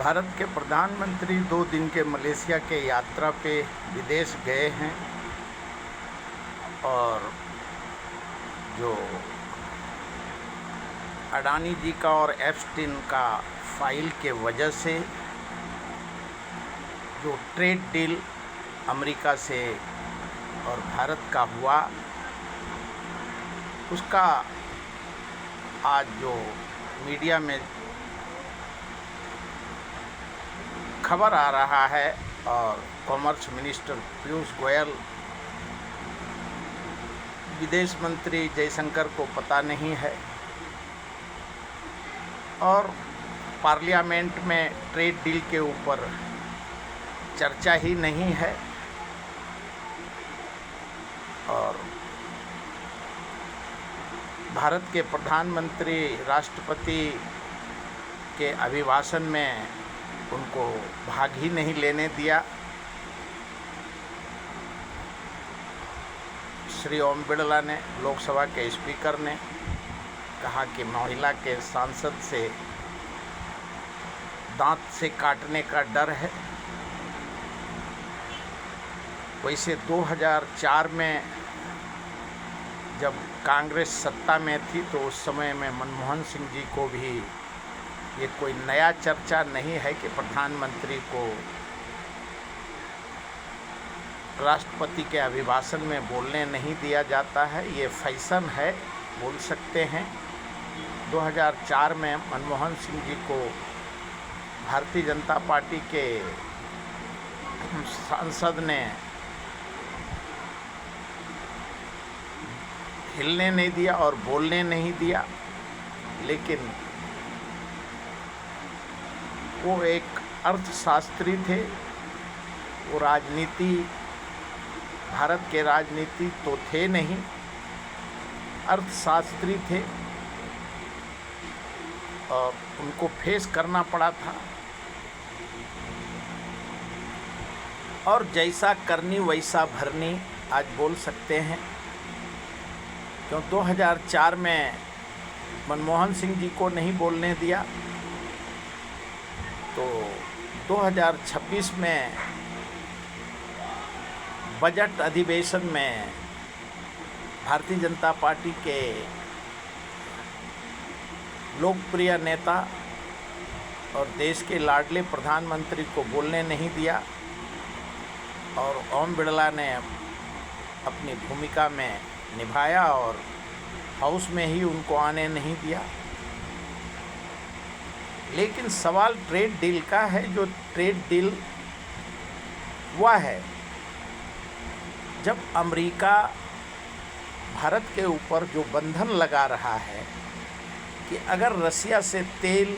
भारत के प्रधानमंत्री 2 दिन के मलेशिया के यात्रा पे विदेश गए हैं और जो अडानी जी का और एप्स्टीन का फाइल के वजह से जो ट्रेड डील अमेरिका से और भारत का हुआ, उसका आज जो मीडिया में खबर आ रहा है और कॉमर्स मिनिस्टर पीयूष गोयल, विदेश मंत्री जयशंकर को पता नहीं है और पार्लियामेंट में ट्रेड डील के ऊपर चर्चा ही नहीं है। और भारत के प्रधानमंत्री राष्ट्रपति के अभिभाषण में उनको भाग ही नहीं लेने दिया। श्री ओम बिड़ला ने, लोकसभा के स्पीकर ने कहा कि महिला के सांसद से दांत से काटने का डर है। वैसे 2004 में जब कांग्रेस सत्ता में थी तो उस समय में मनमोहन सिंह जी को भी ये कोई नया चर्चा नहीं है कि प्रधानमंत्री को राष्ट्रपति के अभिभाषण में बोलने नहीं दिया जाता है। ये फैशन है, बोल सकते हैं। 2004 में मनमोहन सिंह जी को भारतीय जनता पार्टी के सांसद ने हिलने नहीं दिया और बोलने नहीं दिया, लेकिन वो एक अर्थशास्त्री थे। वो राजनीति, भारत के राजनीति तो थे नहीं, अर्थशास्त्री थे और उनको फेस करना पड़ा था। और जैसा करनी वैसा भरनी, आज बोल सकते हैं, क्यों 2004 में मनमोहन सिंह जी को नहीं बोलने दिया तो 2026 में बजट अधिवेशन में भारतीय जनता पार्टी के लोकप्रिय नेता और देश के लाडले प्रधानमंत्री को बोलने नहीं दिया और ओम बिड़ला ने अपनी भूमिका में निभाया और हाउस में ही उनको आने नहीं दिया। लेकिन सवाल ट्रेड डील का है। जो ट्रेड डील हुआ है, जब अमेरिका भारत के ऊपर जो बंधन लगा रहा है कि अगर रसिया से तेल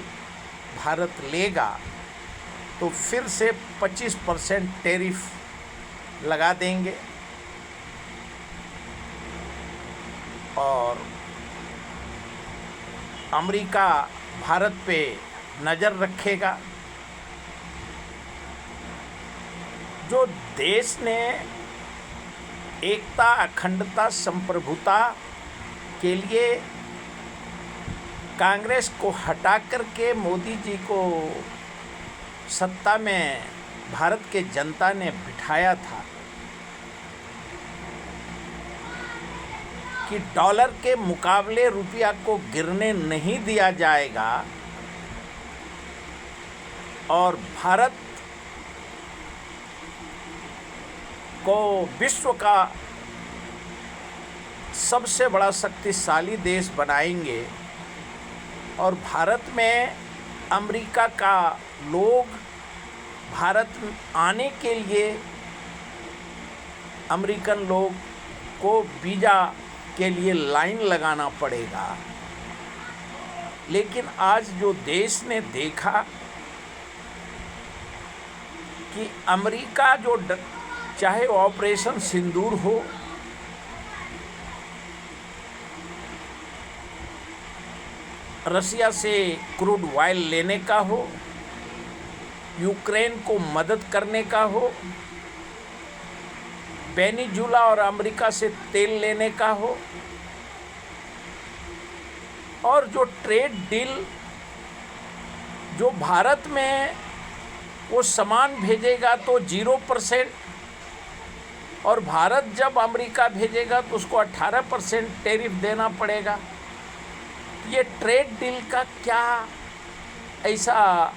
भारत लेगा तो फिर से 25% टैरिफ लगा देंगे और अमेरिका भारत पे नज़र रखेगा। जो देश ने एकता, अखंडता, संप्रभुता के लिए कांग्रेस को हटा करके मोदी जी को सत्ता में भारत के जनता ने बिठाया था कि डॉलर के मुकाबले रुपया को गिरने नहीं दिया जाएगा और भारत को विश्व का सबसे बड़ा शक्तिशाली देश बनाएंगे और भारत में अमेरिका का लोग भारत आने के लिए अमेरिकन लोग को वीज़ा के लिए लाइन लगाना पड़ेगा। लेकिन आज जो देश ने देखा कि अमेरिका जो चाहे ऑपरेशन सिंदूर हो, रसिया से क्रूड ऑयल लेने का हो, यूक्रेन को मदद करने का हो, वेनेजुला और अमेरिका से तेल लेने का हो, और जो ट्रेड डील जो भारत में वो सामान भेजेगा तो 0%, और भारत जब अमेरिका भेजेगा तो उसको 18% टैरिफ देना पड़ेगा। ये ट्रेड डील का क्या ऐसा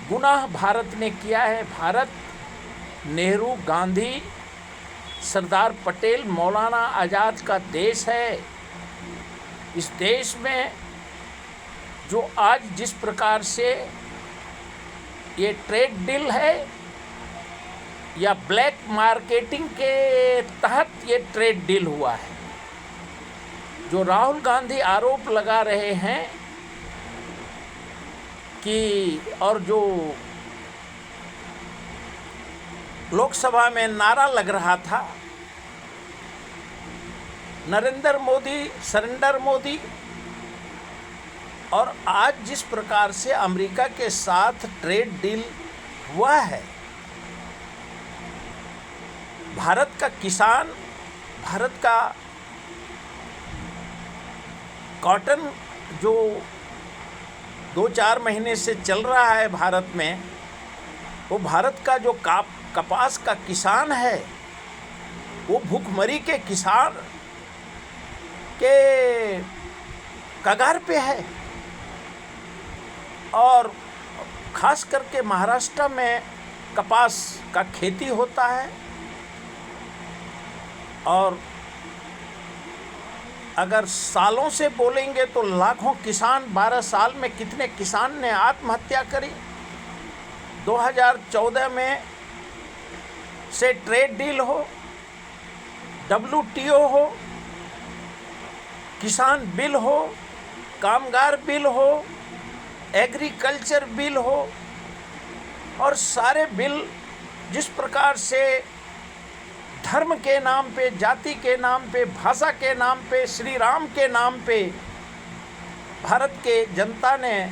गुनाह भारत ने किया है? भारत नेहरू, गांधी, सरदार पटेल, मौलाना आज़ाद का देश है। इस देश में जो आज जिस प्रकार से ये ट्रेड डील है या ब्लैक मार्केटिंग के तहत ये ट्रेड डील हुआ है, जो राहुल गांधी आरोप लगा रहे हैं कि, और जो लोकसभा में नारा लग रहा था, नरेंद्र मोदी सरेंडर मोदी, और आज जिस प्रकार से अमेरिका के साथ ट्रेड डील हुआ है, भारत का किसान, भारत का कॉटन जो 2-4 महीने से चल रहा है भारत में, वो भारत का जो कपास का किसान है, वो भूखमरी के किसान के कगार पे है। और खास करके महाराष्ट्र में कपास का खेती होता है, और अगर सालों से बोलेंगे तो लाखों किसान, 12 साल में कितने किसान ने आत्महत्या करी। 2014 में से ट्रेड डील हो, WTO हो, किसान बिल हो, कामगार बिल हो, एग्रीकल्चर बिल हो, और सारे बिल जिस प्रकार से धर्म के नाम पे, जाति के नाम पे, भाषा के नाम पे, श्री राम के नाम पे भारत के जनता ने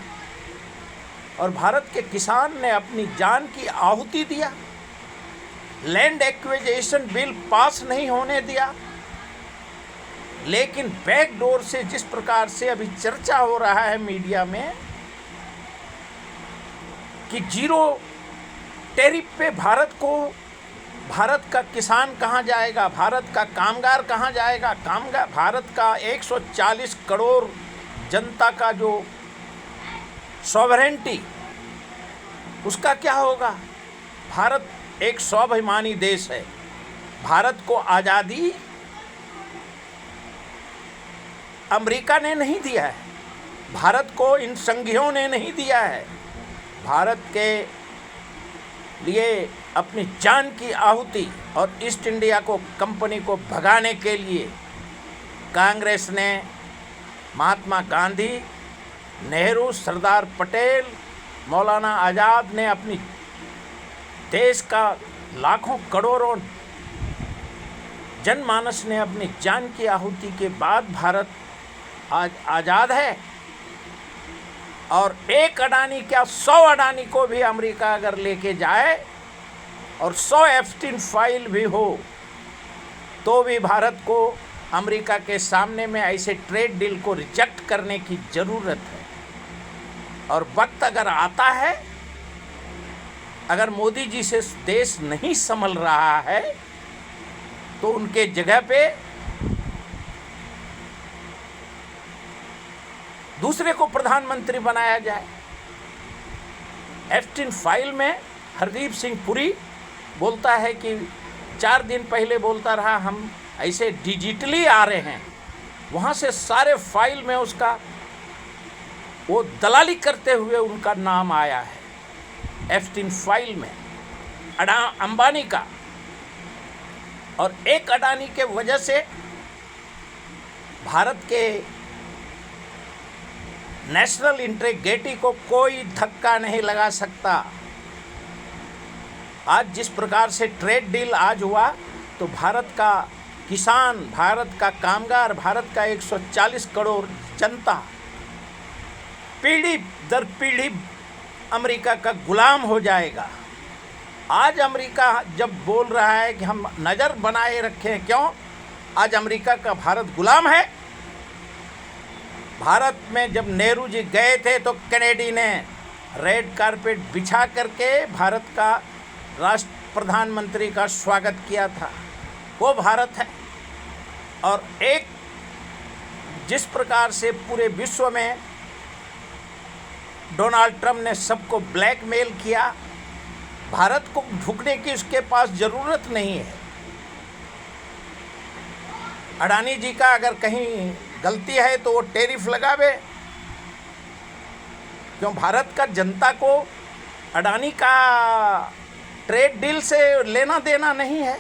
और भारत के किसान ने अपनी जान की आहुति दिया। लैंड एक्विजिशन बिल पास नहीं होने दिया, लेकिन बैकडोर से जिस प्रकार से अभी चर्चा हो रहा है मीडिया में कि 0 टैरिफ पे भारत का किसान कहाँ जाएगा, भारत का कामगार कहाँ जाएगा? भारत का 140 करोड़ जनता का जो सॉवरेंटी, उसका क्या होगा? भारत एक स्वाभिमानी देश है। भारत को आज़ादी अमेरिका ने नहीं दिया है, भारत को इन संघियों ने नहीं दिया है। भारत के लिए अपनी जान की आहुति और ईस्ट इंडिया कंपनी को भगाने के लिए कांग्रेस ने, महात्मा गांधी, नेहरू, सरदार पटेल, मौलाना आज़ाद ने अपनी देश का लाखों करोड़ों जनमानस ने अपनी जान की आहुति के बाद भारत आज आज़ाद है। और एक अडानी क्या 100 अडानी को भी अमेरिका अगर लेके जाए और 100 एप्स्टीन फाइल भी हो, तो भी भारत को अमेरिका के सामने में ऐसे ट्रेड डील को रिजेक्ट करने की ज़रूरत है। और वक्त अगर आता है, अगर मोदी जी से देश नहीं संभल रहा है, तो उनके जगह पे दूसरे को प्रधानमंत्री बनाया जाए। एप्स्टीन फाइल में हरदीप सिंह पुरी बोलता है कि 4 दिन पहले बोलता रहा हम ऐसे डिजिटली आ रहे हैं, वहाँ से सारे फाइल में उसका वो दलाली करते हुए उनका नाम आया है एप्स्टीन फाइल में, अंबानी का। और एक अडानी के वजह से भारत के नेशनल इंटीग्रिटी को कोई धक्का नहीं लगा सकता। आज जिस प्रकार से ट्रेड डील आज हुआ, तो भारत का किसान, भारत का कामगार, भारत का 140 करोड़ जनता पीढ़ी दर पीढ़ी अमेरिका का गुलाम हो जाएगा। आज अमेरिका जब बोल रहा है कि हम नज़र बनाए रखें, क्यों? आज अमेरिका का भारत गुलाम है। भारत में जब नेहरू जी गए थे तो कैनेडी ने रेड कारपेट बिछा करके भारत का राष्ट्र प्रधानमंत्री का स्वागत किया था, वो भारत है। और एक जिस प्रकार से पूरे विश्व में डोनाल्ड ट्रंप ने सबको ब्लैकमेल किया, भारत को झुकने की उसके पास ज़रूरत नहीं है। अडानी जी का अगर कहीं गलती है तो वो टैरिफ लगावे, क्यों? भारत का जनता को अडानी का ट्रेड डील से लेना देना नहीं है।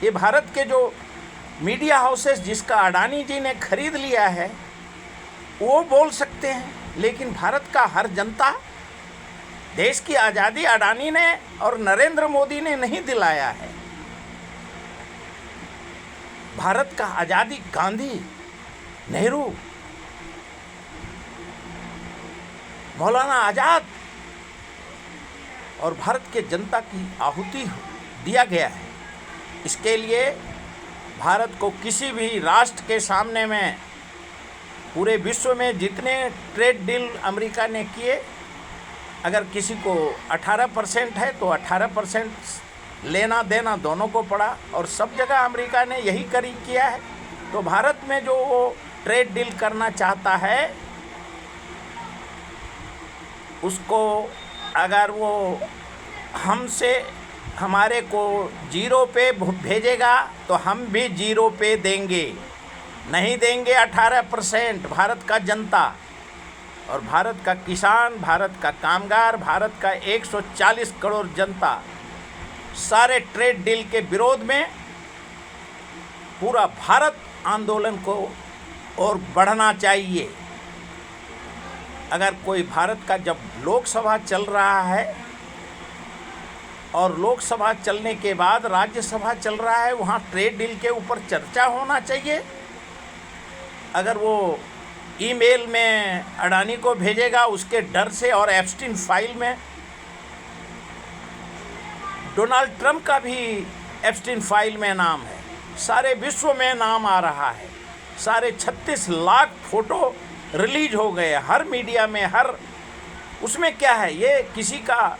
ये भारत के जो मीडिया हाउसेस जिसका अडानी जी ने खरीद लिया है वो बोल सकते हैं, लेकिन भारत का हर जनता, देश की आज़ादी अडानी ने और नरेंद्र मोदी ने नहीं दिलाया है। भारत का आज़ादी गांधी, नेहरू, मौलाना आज़ाद और भारत के जनता की आहुति दिया गया है। इसके लिए भारत को किसी भी राष्ट्र के सामने में, पूरे विश्व में जितने ट्रेड डील अमेरिका ने किए, अगर किसी को 18% है तो 18% लेना देना दोनों को पड़ा, और सब जगह अमेरिका ने यही किया है। तो भारत में जो वो ट्रेड डील करना चाहता है उसको अगर वो हमसे हमारे को 0 पे भेजेगा तो हम भी 0 पे देंगे, नहीं देंगे 18%। भारत का जनता और भारत का किसान, भारत का कामगार, भारत का 140 करोड़ जनता सारे ट्रेड डील के विरोध में पूरा भारत आंदोलन को और बढ़ना चाहिए। अगर कोई भारत का, जब लोकसभा चल रहा है और लोकसभा चलने के बाद राज्यसभा चल रहा है, वहाँ ट्रेड डील के ऊपर चर्चा होना चाहिए। अगर वो ईमेल में अडानी को भेजेगा उसके डर से, और एप्स्टीन फाइल में डोनाल्ड ट्रंप का भी एप्स्टीन फाइल में नाम है, सारे विश्व में नाम आ रहा है, सारे 36 लाख फोटो रिलीज हो गए हर मीडिया में, हर उसमें क्या है, ये किसी का,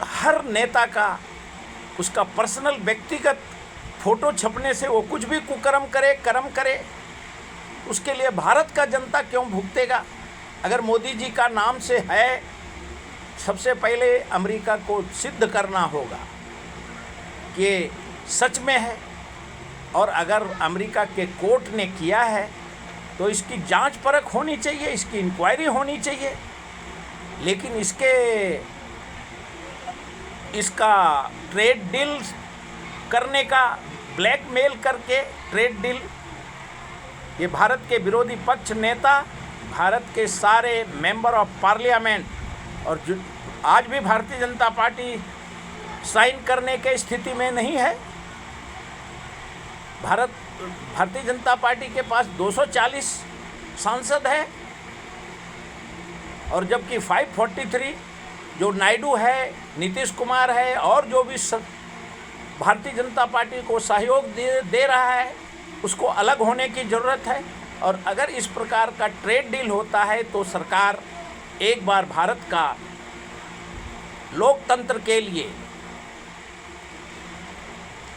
हर नेता का उसका पर्सनल व्यक्तिगत फोटो छपने से वो कुछ भी कुकर्म करे, कर्म करे, उसके लिए भारत का जनता क्यों भुगतेगा? अगर मोदी जी का नाम से है, सबसे पहले अमेरिका को सिद्ध करना होगा कि सच में है, और अगर अमेरिका के कोर्ट ने किया है तो इसकी जांच परख होनी चाहिए, इसकी इंक्वायरी होनी चाहिए। लेकिन इसका ट्रेड डील करने का, ब्लैकमेल करके ट्रेड डील, ये भारत के विरोधी पक्ष नेता, भारत के सारे मेंबर ऑफ पार्लियामेंट, और जो आज भी भारतीय जनता पार्टी साइन करने के स्थिति में नहीं है। भारतीय जनता पार्टी के पास 240 सांसद है, और जबकि 543 जो नायडू है, नीतीश कुमार है, और जो भी भारतीय जनता पार्टी को सहयोग दे रहा है, उसको अलग होने की ज़रूरत है। और अगर इस प्रकार का ट्रेड डील होता है तो सरकार एक बार भारत का लोकतंत्र के लिए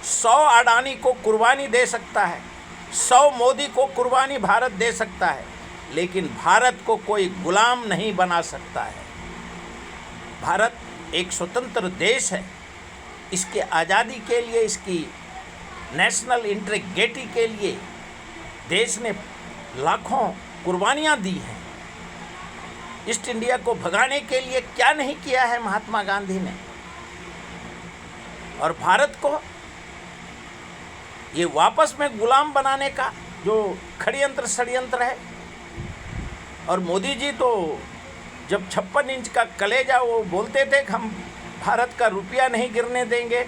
100 अडानी को कुर्बानी दे सकता है, 100 मोदी को कुर्बानी भारत दे सकता है, लेकिन भारत को कोई गुलाम नहीं बना सकता है। भारत एक स्वतंत्र देश है, इसके आज़ादी के लिए, इसकी नेशनल इंटीग्रिटी के लिए देश ने लाखों कुर्बानियाँ दी हैं। ईस्ट इंडिया को भगाने के लिए क्या नहीं किया है महात्मा गांधी ने, और भारत को ये वापस में गुलाम बनाने का जो षड्यंत्र है। और मोदी जी तो जब 56 इंच का कलेजा, वो बोलते थे कि हम भारत का रुपया नहीं गिरने देंगे,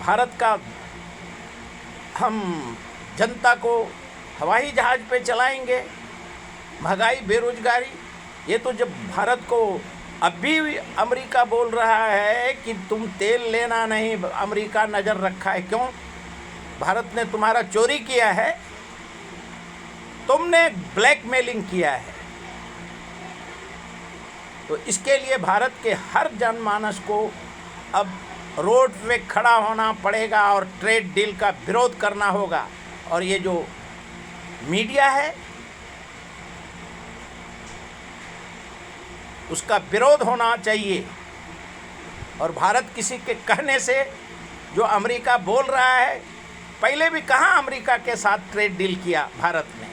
भारत का, हम जनता को हवाई जहाज़ पे चलाएंगे, महंगाई, बेरोजगारी। ये तो जब भारत को, अभी अमेरिका बोल रहा है कि तुम तेल लेना नहीं, अमेरिका नज़र रखा है। क्यों? भारत ने तुम्हारा चोरी किया है, तुमने ब्लैकमेलिंग किया है। तो इसके लिए भारत के हर जनमानस को अब रोड पे खड़ा होना पड़ेगा और ट्रेड डील का विरोध करना होगा। और ये जो मीडिया है उसका विरोध होना चाहिए। और भारत किसी के कहने से जो अमेरिका बोल रहा है, पहले भी कहाँ अमेरिका के साथ ट्रेड डील किया भारत ने,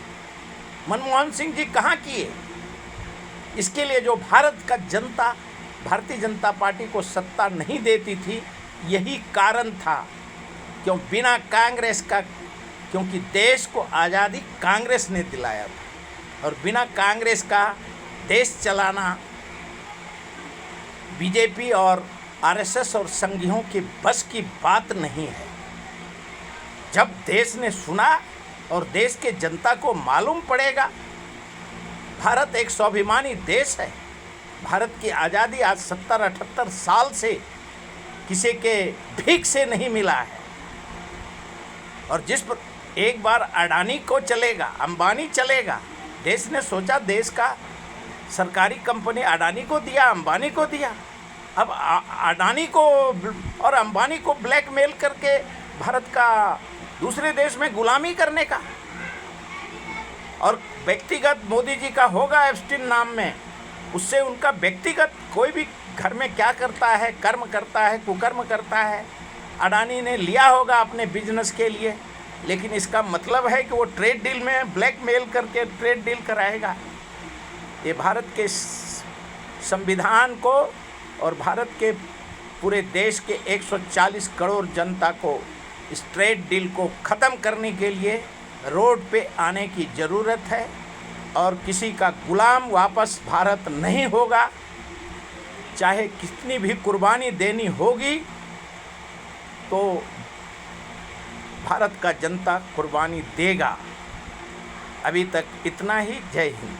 मनमोहन सिंह जी कहाँ किए। इसके लिए जो भारत का जनता भारतीय जनता पार्टी को सत्ता नहीं देती थी, यही कारण था। बिना कांग्रेस का, क्योंकि देश को आज़ादी कांग्रेस ने दिलाया था और बिना कांग्रेस का देश चलाना बीजेपी और आरएसएस और संघियों के बस की बात नहीं है। जब देश ने सुना और देश के जनता को मालूम पड़ेगा, भारत एक स्वाभिमानी देश है। भारत की आज़ादी आज 70-78 साल से किसी के भीख से नहीं मिला है। और जिस पर एक बार अडानी को चलेगा, अंबानी चलेगा, देश ने सोचा देश का सरकारी कंपनी अडानी को दिया, अंबानी को दिया। अब अडानी को और अंबानी को ब्लैकमेल करके भारत का दूसरे देश में गुलामी करने का। और व्यक्तिगत मोदी जी का होगा एप्स्टीन नाम में, उससे उनका व्यक्तिगत कोई भी घर में क्या करता है, कर्म करता है, कुकर्म करता है, अडानी ने लिया होगा अपने बिजनेस के लिए। लेकिन इसका मतलब है कि वो ट्रेड डील में ब्लैकमेल करके ट्रेड डील कराएगा। ये भारत के संविधान को और भारत के पूरे देश के 140 करोड़ जनता को इस ट्रेड डील को ख़त्म करने के लिए रोड पे आने की ज़रूरत है। और किसी का गुलाम वापस भारत नहीं होगा, चाहे कितनी भी कुर्बानी देनी होगी तो भारत का जनता कुर्बानी देगा। अभी तक इतना ही। जय हिंद।